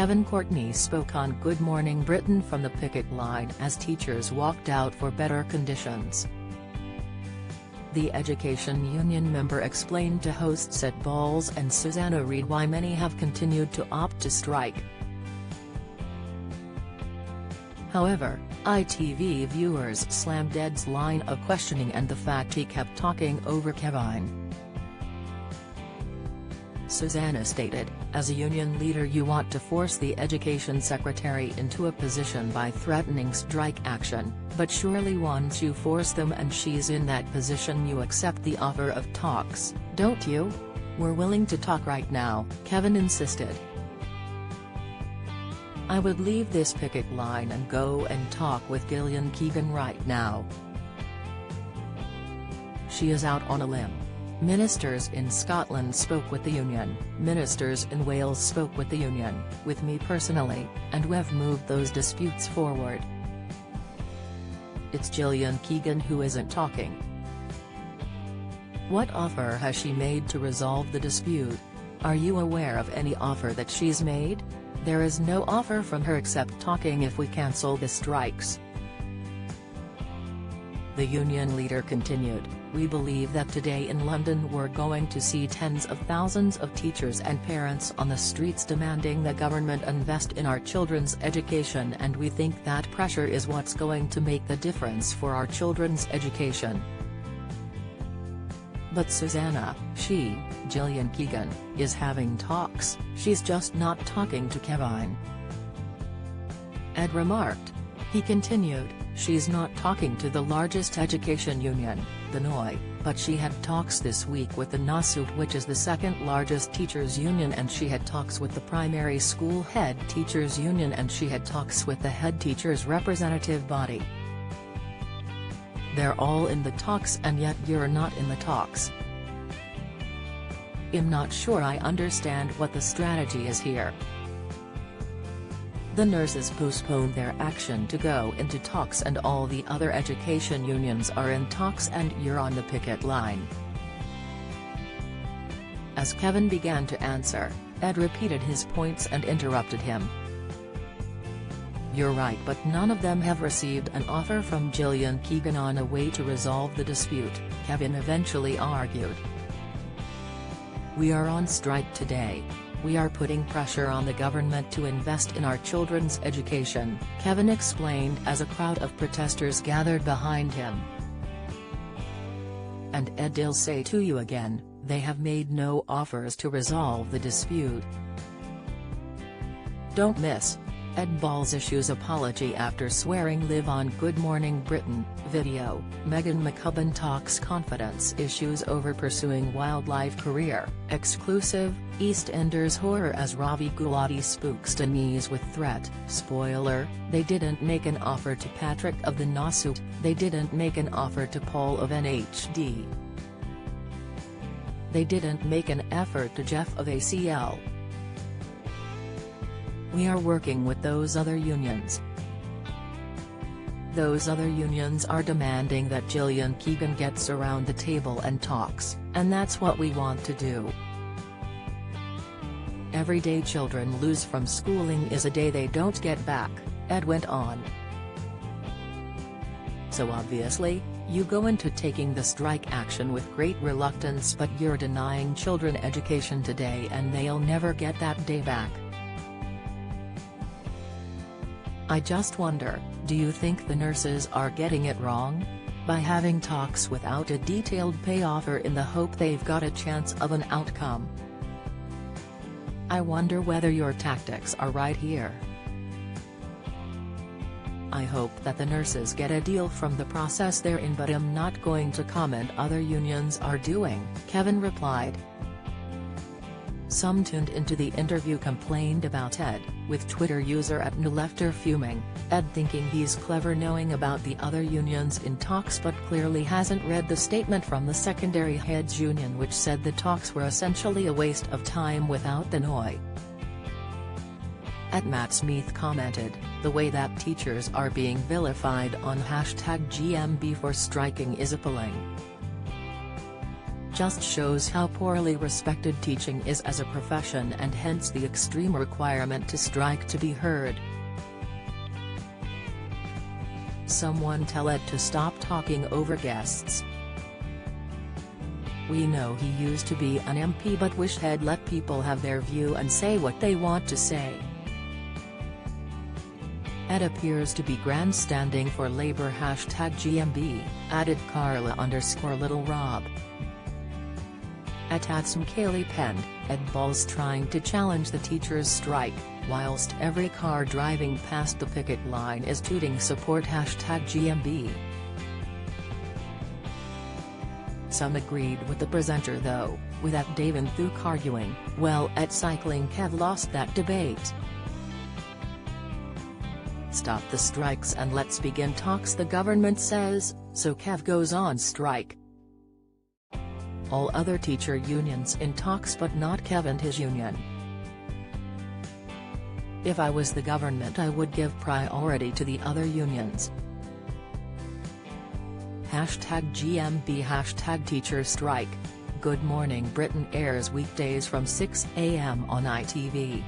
Kevin Courtney spoke on Good Morning Britain from the picket line as teachers walked out for better conditions. The Education Union member explained to hosts Ed Balls and Susanna Reid why many have continued to opt to strike. However, ITV viewers slammed Ed's line of questioning and the fact he kept talking over Kevin. Susanna stated, "As a union leader you want to force the education secretary into a position by threatening strike action, but surely once you force them and she's in that position you accept the offer of talks, don't you? We're willing to talk right now," Kevin insisted. "I would leave this picket line and go and talk with Gillian Keegan right now. She is out on a limb. Ministers in Scotland spoke with the union, ministers in Wales spoke with the union, with me personally, and we've moved those disputes forward. It's Gillian Keegan who isn't talking. What offer has she made to resolve the dispute? Are you aware of any offer that she's made? There is no offer from her except talking if we cancel the strikes." The union leader continued, "We believe that today in London we're going to see tens of thousands of teachers and parents on the streets demanding the government invest in our children's education, and we think that pressure is what's going to make the difference for our children's education." But Susanna, Gillian Keegan, is having talks, she's just not talking to Kevin. Ed remarked. He continued, "She's not talking to the largest education union, the NOI, but she had talks this week with the NASUT, which is the second largest teachers union, and she had talks with the primary school head teachers union, and she had talks with the head teachers representative body. They're all in the talks and yet you're not in the talks. I'm not sure I understand what the strategy is here. The nurses postponed their action to go into talks and all the other education unions are in talks and you're on the picket line." As Kevin began to answer, Ed repeated his points and interrupted him. "You're right, but none of them have received an offer from Gillian Keegan on a way to resolve the dispute," Kevin eventually argued. "We are on strike today. We are putting pressure on the government to invest in our children's education," Kevin explained as a crowd of protesters gathered behind him. "And Ed'll say to you again, they have made no offers to resolve the dispute. Don't miss. Ed Balls issues apology after swearing live on Good Morning Britain, video, Meghan McCubbin talks confidence issues over pursuing wildlife career, exclusive, EastEnders horror as Ravi Gulati spooks Denise with threat, spoiler, they didn't make an offer to Patrick of the NASUT, they didn't make an offer to Paul of NHD. They didn't make an effort to Jeff of ACL. We are working with those other unions. Those other unions are demanding that Gillian Keegan gets around the table and talks, and that's what we want to do. Every day children lose from schooling is a day they don't get back," Ed went on. "So obviously, you go into taking the strike action with great reluctance, but you're denying children education today and they'll never get that day back. I just wonder, do you think the nurses are getting it wrong? By having talks without a detailed pay offer in the hope they've got a chance of an outcome? I wonder whether your tactics are right here. I hope that the nurses get a deal from the process they're in, but I'm not going to comment other unions are doing," Kevin replied. Some tuned into the interview complained about Ed, with Twitter user @newlefter fuming, Ed thinking he's clever knowing about the other unions in talks but clearly hasn't read the statement from the secondary heads union which said the talks were essentially a waste of time without the NOI. Matt Smith commented, "The way that teachers are being vilified on #GMB for striking is appalling. just shows how poorly respected teaching is as a profession, and hence the extreme requirement to strike to be heard. Someone tell Ed to stop talking over guests. We know he used to be an MP, but wish Ed let people have their view and say what they want to say. Ed appears to be grandstanding for Labour #GMB, added Carla_Little Rob. At @SmKaylee penned, Ed Ball's trying to challenge the teachers' strike, whilst every car driving past the picket line is tooting support #GMB. Some agreed with the presenter though, with @Dave and Thuk arguing, well, at Cycling Kev lost that debate. Stop the strikes and let's begin talks, the government says, so Kev goes on strike. All other teacher unions in talks but not Kev and his union. If I was the government I would give priority to the other unions. #GMB #teacher strike. Good Morning Britain airs weekdays from 6 a.m. on ITV.